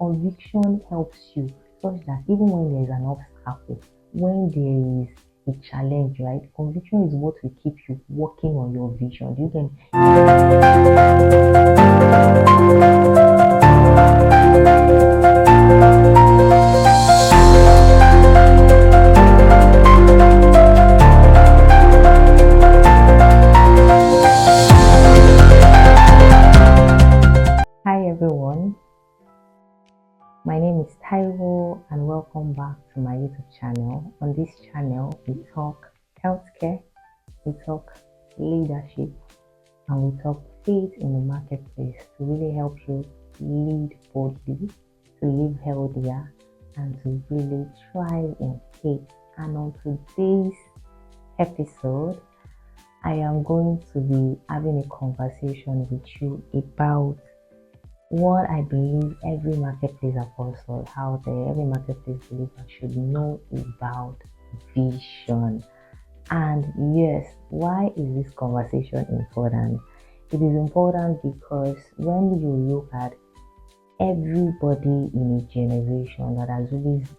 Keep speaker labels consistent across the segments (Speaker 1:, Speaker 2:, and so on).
Speaker 1: conviction helps you such that even when there is an obstacle, when there is a challenge, right? Conviction is what will keep you working on your vision. You can. Hi everyone, my name is Taiwo and welcome back to my YouTube channel. On this channel, we talk healthcare, we talk leadership, and we talk faith in the marketplace to really help you lead boldly, to live healthier, and to really thrive in faith. And on today's episode, I am going to be having a conversation with you about what I believe every marketplace apostle out there, every marketplace believer should know about vision. And yes, why is this conversation important? It is important because when you look at everybody in a generation that has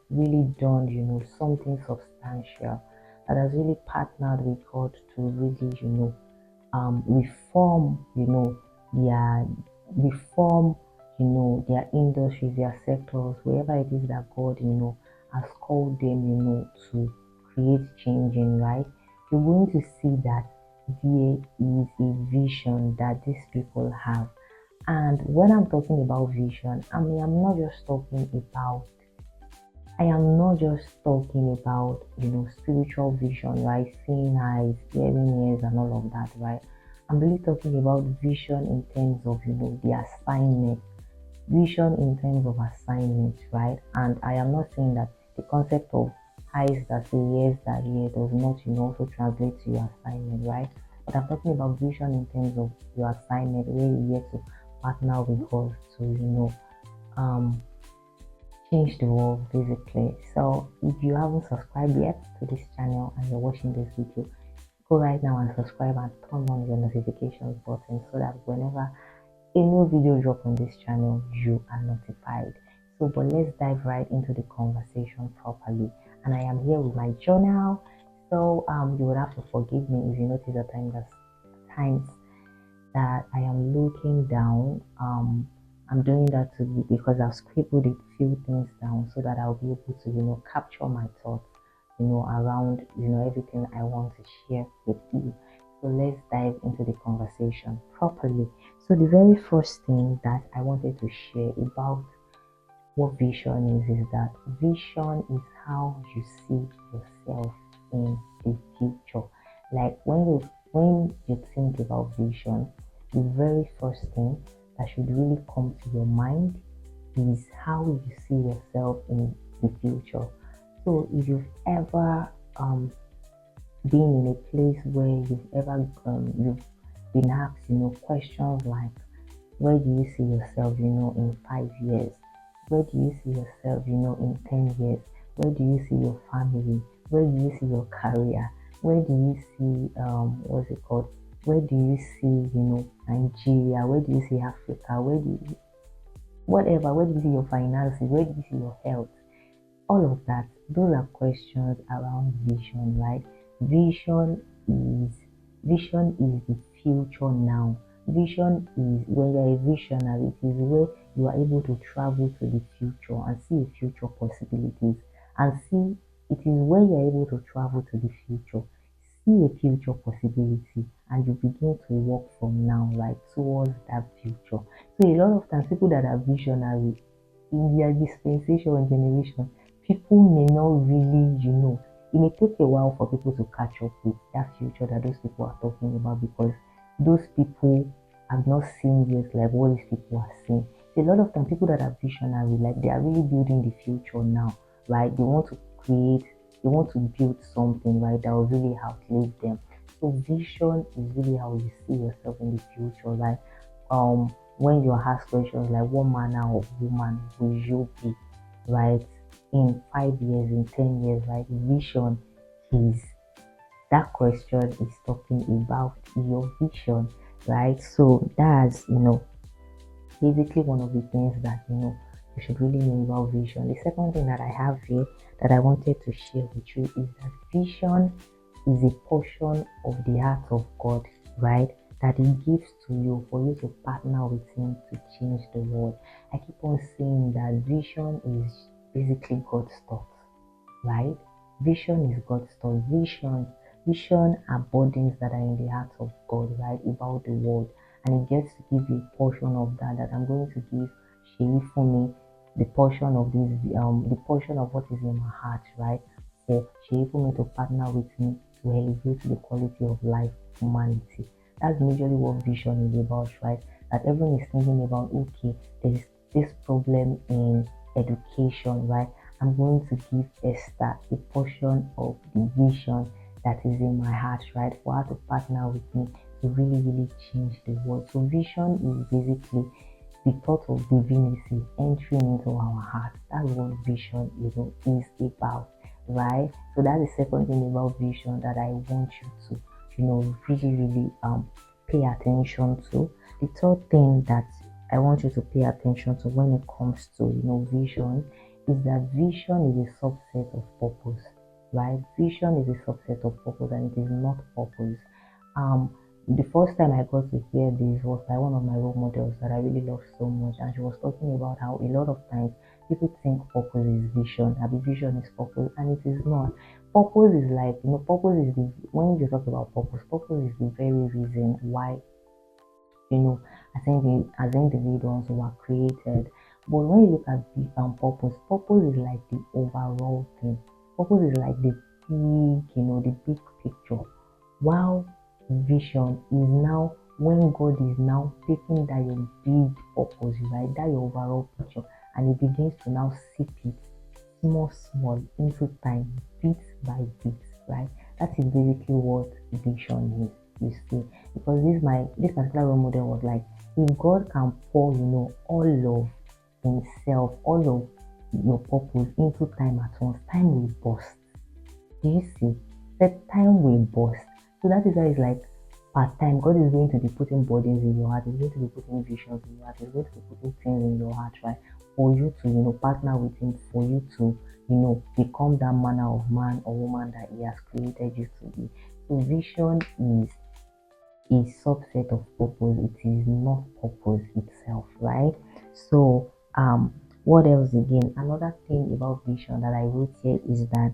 Speaker 1: really done, something substantial, that has really partnered with God to really, reform, their reform, their industries, their sectors, wherever it is that God, has called them, to create change in, right? You're going to see that there is a vision that these people have. And when I'm talking about vision, I'm not just talking about spiritual vision, right? Seeing eyes, hearing ears, and all of that, right? I'm really talking about vision in terms of, the assignment, vision in terms of assignment, right? And I am not saying that the concept of eyes that see, ears that hear does not, also translate to your assignment, right? But I'm talking about vision in terms of your assignment, where you get to partner with God to, change the world basically. So if you haven't subscribed yet to this channel and you're watching this video, go right now and subscribe and turn on your notifications button so that whenever a new video drop on this channel, you are notified. So but let's dive right into the conversation properly. And I am here with my journal. So you would have to forgive me if you notice at times that I am looking down. I'm doing that because I've scribbled a few things down so that I'll be able to, capture my thoughts, around, everything I want to share with you. So let's dive into the conversation properly. So the very first thing that I wanted to share about what vision is that vision is how you see yourself in the future. Like when you think about vision, the very first thing that should really come to your mind is how you see yourself in the future. So if you've ever been in a place where you've been asked, questions like, where do you see yourself, in 5 years? Where do you see yourself, in 10 years? Where do you see your family? Where do you see your career? Where do you see, where do you see, Nigeria? Where do you see Africa? Where do you see your finances? Where do you see your health? All of that, those are questions around vision, right? Vision is the future now. Vision is when you're a visionary, it is where you are able to travel to the future and see future possibilities. It is where you're able to travel to the future, see a future possibility, and you begin to work from now, right, towards that future. So a lot of times people that are visionary in their dispensation and generation, people may not really, it may take a while for people to catch up with that future that those people are talking about because those people have not seen yet like what these people are seeing. So a lot of time people that are visionary, like they are really building the future now, right? They want to build something, right, that will really outlive them. So vision is really how you see yourself in the future, right? When you ask questions like what manner of woman will you be, right, in 5 years, in 10 years, right? Vision is that question is talking about your vision, right? So that's basically one of the things that you should really know about vision. The second thing that I have here that I wanted to share with you is that vision is a portion of the heart of God, right? That He gives to you for you to partner with Him to change the world. I keep on saying that vision is basically God's thoughts, right? Vision is God's thought. Vision are burdens that are in the heart of God, right? About the world. And He gets to give you a portion of that I'm going to give Shay for me the portion of the portion of what is in my heart, right? For Shay for me to partner with me to elevate the quality of life of humanity. That's majorly what vision is about, right? That everyone is thinking about, okay, there's this problem in education, right? I'm going to give Esther a portion of the vision that is in my heart, right? For her to partner with me to really, really change the world. So vision is basically the thought of divinity entering into our hearts. That's what vision, is about, right? So that's the second thing about vision that I want you to, really, really pay attention to. The third thing that I want you to pay attention to when it comes to, vision is that vision is a subset of purpose, right? Vision is a subset of purpose and it is not purpose. Um, the first time I got to hear this was by one of my role models that I really love so much, and she was talking about how a lot of times people think purpose is vision, and vision is purpose, and it is not. Purpose is like, purpose is when you talk about purpose is the very reason why, as individuals were created. But when you look at purpose is like the overall thing. Purpose is like the big picture. While vision is now when God is now taking that your big purpose, right? That your overall picture, and He begins to now sip it small into time, bit by bit, right? That is basically what vision is. You see, because this particular role model was like, if God can pour, all of Himself, all of your purpose into time at once, time will burst. Do you see? That time will burst. So that is why it's like part time. God is going to be putting burdens in your heart. He's going to be putting visions in your heart. He's going to be putting things in your heart, right? For you to, partner with Him, for you to, become that manner of man or woman that He has created you to be. So vision is a subset of purpose. It is not purpose itself, right? So, what else again? Another thing about vision that I wrote here is that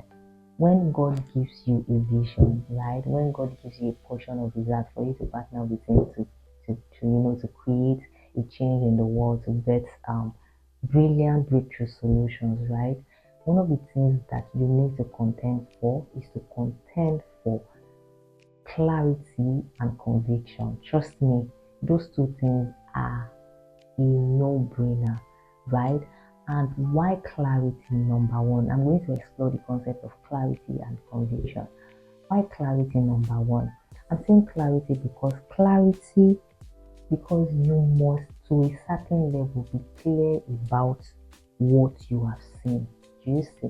Speaker 1: when God gives you a vision, right? When God gives you a portion of His heart for you to partner with Him to create a change in the world, to get brilliant breakthrough solutions, right? One of the things that you need to contend for is to contend for clarity and conviction. Trust me, those two things are a no-brainer, right? And why clarity? Number one, I'm going to explore the concept of clarity and conviction. Why clarity? Number one, I'm saying clarity because you must, to a certain level, be clear about what you have seen. Do you see?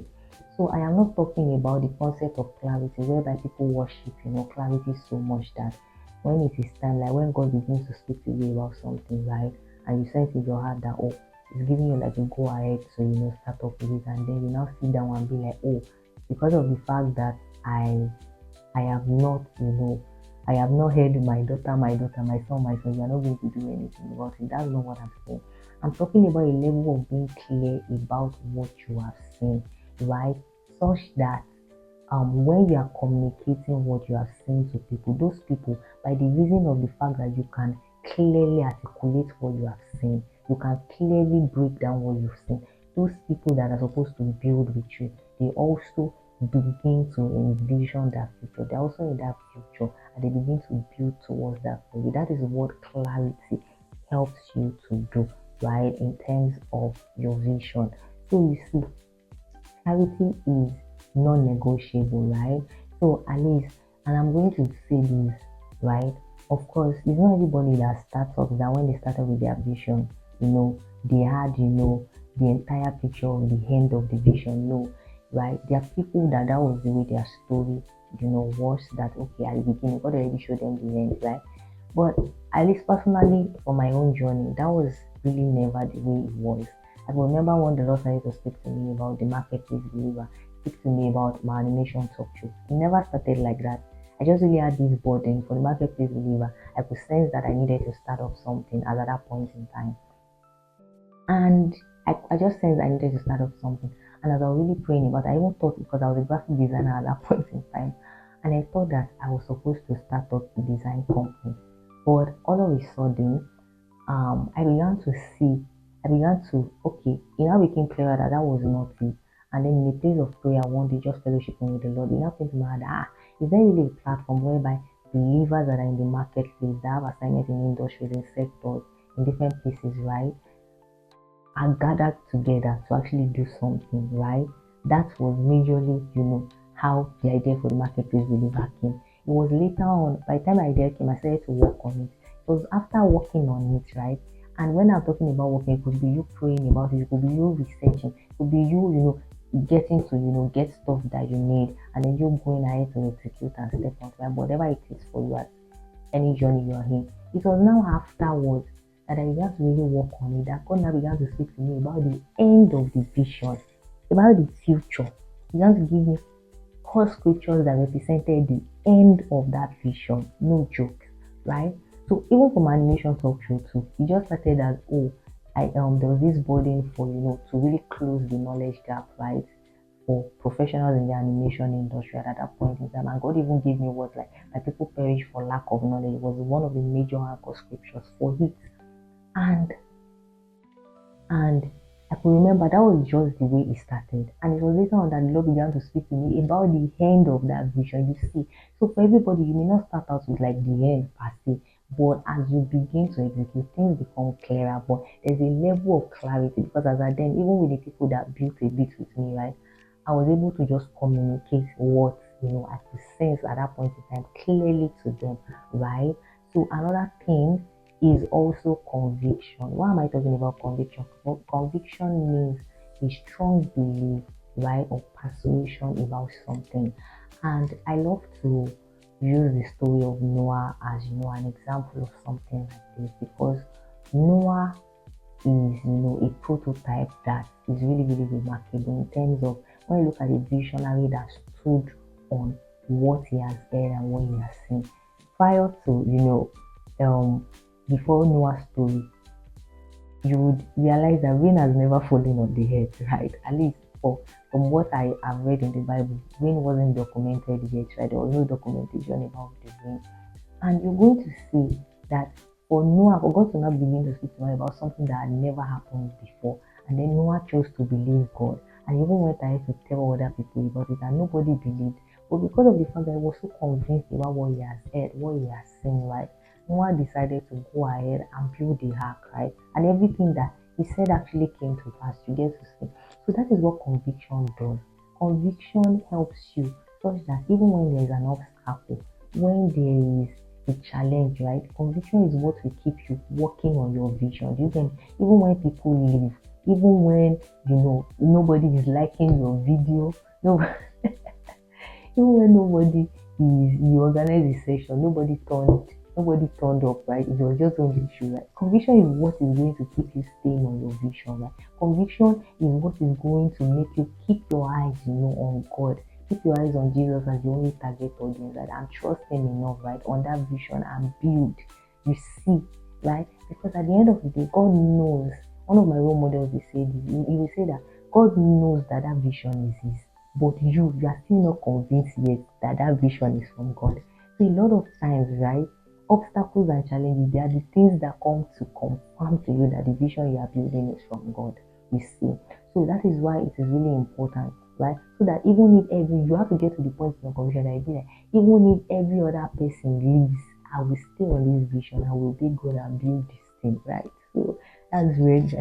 Speaker 1: So I am not talking about the concept of clarity whereby people worship, clarity so much that when it is time, like when God begins to speak to you about something, right? And you sense in your heart that, oh, it's giving you like a go ahead, so start up with it, and then you now sit down and be like, oh, because of the fact that I have not, I have not heard my daughter, my son, you are not going to do anything about it. That's not what I'm saying. I'm talking about a level of being clear about what you have seen, right? Such that when you are communicating what you have seen to people, those people, by the reason of the fact that you can clearly articulate what you have seen, you can clearly break down what you've seen. Those people that are supposed to build with you, they also begin to envision that future. They're also in that future and they begin to build towards that for you. That is what clarity helps you to do, right? In terms of your vision. So you see, clarity is non-negotiable, right? So at least, and I'm going to say this, right? Of course, it's not everybody that starts off that when they started with their vision, they had, the entire picture of the end of the vision. No, right? There are people that was the way their story, was that okay at the beginning, God already showed them the end, right? But at least personally, for my own journey, that was really never the way it was. I can remember when the Lord started to speak to me about the marketplace believer, speak to me about my animation talk show. It never started like that. I just really had this burden for the marketplace believer. I could sense that I needed to start up something at that point in time. And I just sensed I needed to start up something. And as I was really praying about it, I even thought, because I was a graphic designer at that point in time, and I thought that I was supposed to start up a design company. But all of a sudden, I began to see, okay, it now became clearer that that was not it. And then in the place of prayer, one day just fellowshipping with the Lord, it now came to my head, is there really a platform whereby believers that are in the marketplace, that have assignments in industries, in sectors, in different places, right, are gathered together to actually do something, right? That was majorly, how the idea for the marketplace believer came. It was later on, by the time the idea came, I started to work on it. It was after working on it, right? And when I'm talking about working, it could be you praying about it, it could be you researching, it could be you, getting to, get stuff that you need, and then you going ahead to execute and step on time, whatever it is for you at any journey you are in. It was now afterwards that I began to really work on it, that God now began to speak to me about the end of the vision, about the future. He began to give me core scriptures that represented the end of that vision. No joke, right? So even from animation talk show too, it just started as, there was this burden for to really close the knowledge gap, right? For professionals in the animation industry at that point in time. And God even gave me words like, my people perish for lack of knowledge. It was one of the major anchor scriptures for it. And and I could remember that was just the way it started. And it was later on that the Lord began to speak to me about the end of that vision. You see, so for everybody, you may not start out with like the end per se, but as you begin to execute, things become clearer. But there's a level of clarity, because as I then, even with the people that built a bit with me, right, I was able to just communicate what I could sense at that point in time clearly to them, right? So another thing is also conviction. Why am I talking about conviction? Well, conviction means a strong belief, right, or persuasion about something. And I love to use the story of Noah as an example of something like this, because Noah is a prototype that is really really remarkable in terms of, when you look at a visionary that stood on what he has heard and what he has seen prior to before Noah's story. You would realize that rain has never fallen on the earth, right? At least from what I have read in the Bible, rain wasn't documented yet, right? There was no documentation about the rain. And you're going to see that for Noah, for God to not begin to speak to Noah about something that had never happened before. And then Noah chose to believe God. And even went ahead to tell other people about it, and nobody believed. But because of the fact that he was so convinced about what he has heard, what he has seen, right? Noah decided to go ahead and build the ark, right? And everything that he said actually came to pass. You get to see. So that is what conviction does. Conviction helps you such that even when there is an obstacle, when there is a challenge, right? Conviction is what will keep you working on your vision. You can, even when people leave, even when nobody is liking your video, no, even when nobody is, you organize a session, nobody turned up, right? It was just only you, right? Conviction is what is going to keep you staying on your vision, right? Conviction is what is going to make you keep your eyes, on God. Keep your eyes on Jesus as the only target audience, right? And trust Him enough, right, on that vision and build. You see, right? Because at the end of the day, God knows. One of my role models will say this. He will say that God knows that that vision is His, but you are still not convinced yet that that vision is from God. So a lot of times, right, obstacles and challenges, they are the things that come to confirm to you that the vision you are building is from God. You see, so that is why it is really important, right? So that even if you have to get to the point in your conviction that you be like, even if every other person leaves, I will stay on this vision. I will be good and build this thing, right? So that's where you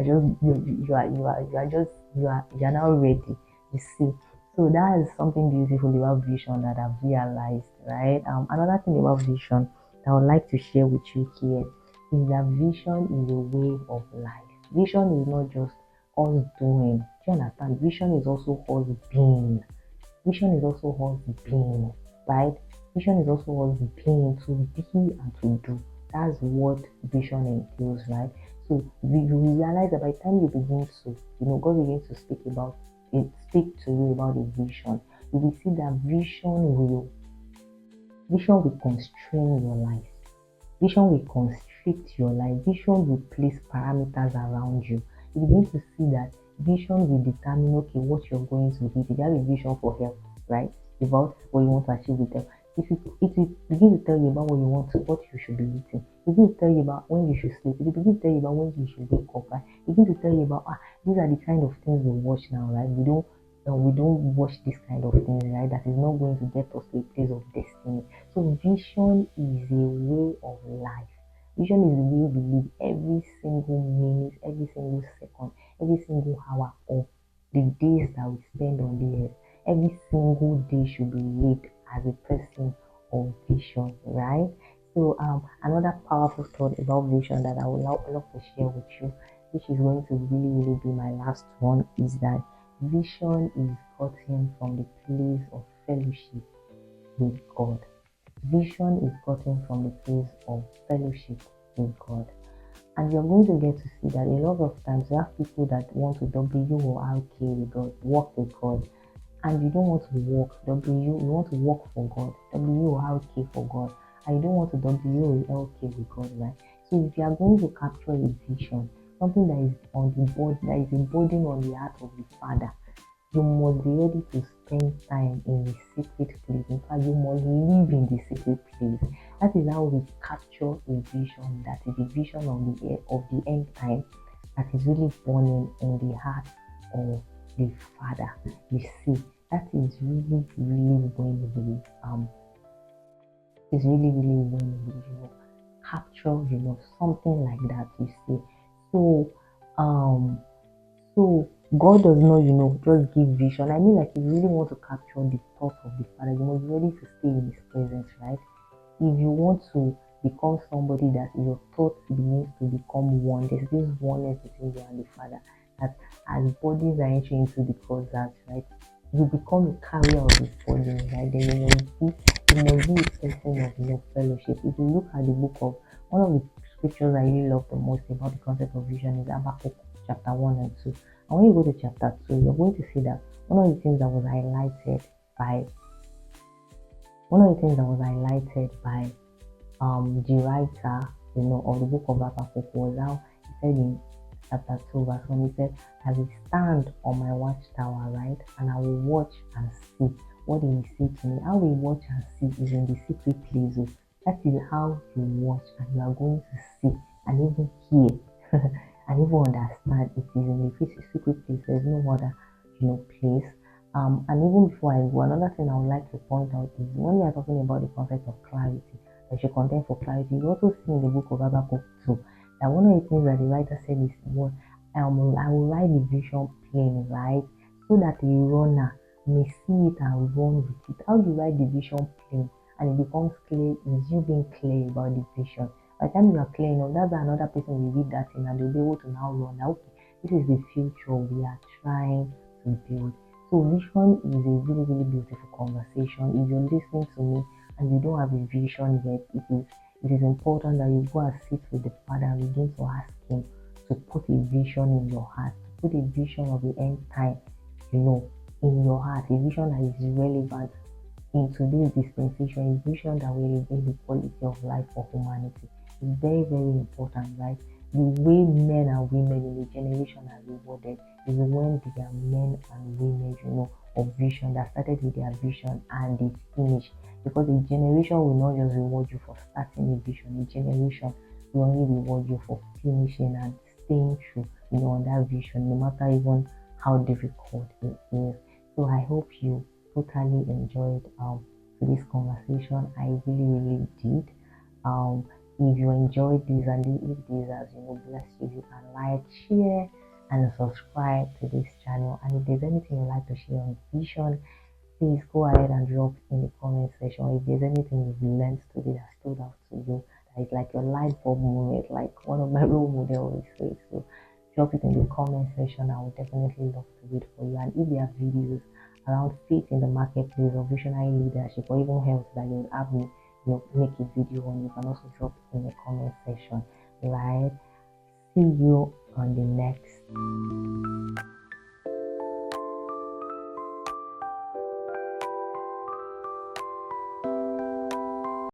Speaker 1: are now ready. You see. So that is something beautiful about vision that I've realized, right? Another thing about vision that I would like to share with you here is that vision is a way of life. Vision is not just us doing. Do you understand? Vision is also us being. Vision is also us being, right? Vision is also us being, to be and to do. That's what vision entails, right? So you realize that by the time you begin to, God begins to speak to you about a vision. You will see that vision will constrain your life. Vision will constrict your life. Vision will place parameters around you. You begin to see that vision will determine, okay, what you're going to do. If you have a vision for health, right? About what you want to achieve with health. It will begin to tell you about what you should be eating. It will begin to tell you about when you should sleep. It will begin to tell you about when you should wake up, right? It will begin to tell you about, these are the kind of things we watch now, right? We don't watch this kind of things, right? That is not going to get us to a place of destiny. So vision is a way of life. Vision is the way we live every single minute, every single second, every single hour of the days that we spend on the earth. Every single day should be lived as a person of vision, right? So another powerful thought about vision that I would love to share with you, which is going to really be my last one, is that vision is gotten from the place of fellowship with God. Vision is gotten from the place of fellowship with God. And you're going to get to see that a lot of times you have people that want to WORK with God, walk with God, and you don't want to you want to work for God, WORK for God, and you don't want to WOLK with God, right? So if you are going to capture a vision, something that is on the board, that is embodied on the heart of the Father, you must be ready to spend time in the secret place. In fact, you must live in the secret place. That is how we capture a vision that is the vision of the end time, that is really burning in the heart of the Father. You see, that is really when we capture something like that. You see, so um so God does not, just give vision. I mean, like, if you really want to capture the thoughts of the Father, you must be ready to stay in His presence, right? If you want to become somebody that your thoughts begins to become one, there's this oneness between you and the Father. That as bodies are entering into the closet, right? You become a carrier of His body, right? Then you must be a person of fellowship. If you look at the book of one of the scriptures I really love the most about the concept of vision is Habakkuk chapter 1 and 2. And when you go to chapter 2, you're going to see that one of the things that was highlighted by the writer, of the book of Habakkuk was how he said in chapter 2, verse 1, he said, I will stand on my watchtower, right? And I will watch and see what he will say to me. How we watch and see is in the secret place. Oh. That is how you watch, and you are going to see and even hear and even understand. It is in the secret place. There's no other, place. And even before I go, another thing I would like to point out is when we are talking about the concept of clarity, that should contend for clarity, you also see in the book of Habakkuk too, that one of the things that the writer said is, I will write the vision plain, right? So that the runner may see it and run with it. How do you write the vision plain and it becomes clear is you being clear about the vision. By the time you are clear enough, that's another person will read that thing and they'll be able to now run. Now, okay, this is the future we are trying to build. So vision is a really beautiful conversation. If you're listening to me and you don't have a vision yet, it is important that you go and sit with the Father and begin to ask Him to put a vision in your heart, to put a vision of the end time, in your heart, a vision that is relevant in today's dispensation, a vision that will elevate the quality of life for humanity. It's very important, right? The way men and women in the generation are rewarded is when they are men and women, of vision that started with their vision and they finish. Because a generation will not just reward you for starting a vision, a generation will only reward you for finishing and staying true, on that vision, no matter even how difficult it is. So I hope you totally enjoyed this conversation. I really did. If you enjoyed this and if this has blessed you, you can like, share, and subscribe to this channel. And if there's anything you'd like to share on vision, please go ahead and drop in the comment section. If there's anything you've learned today that stood out to you, that is like your light bulb moment, like one of my role models always says. So drop it in the comment section. I would definitely love to read for you. And if there are videos around faith in the marketplace or visionary leadership or even health that you would have me make a video on, you can also drop it in the comment section, right? See you on the next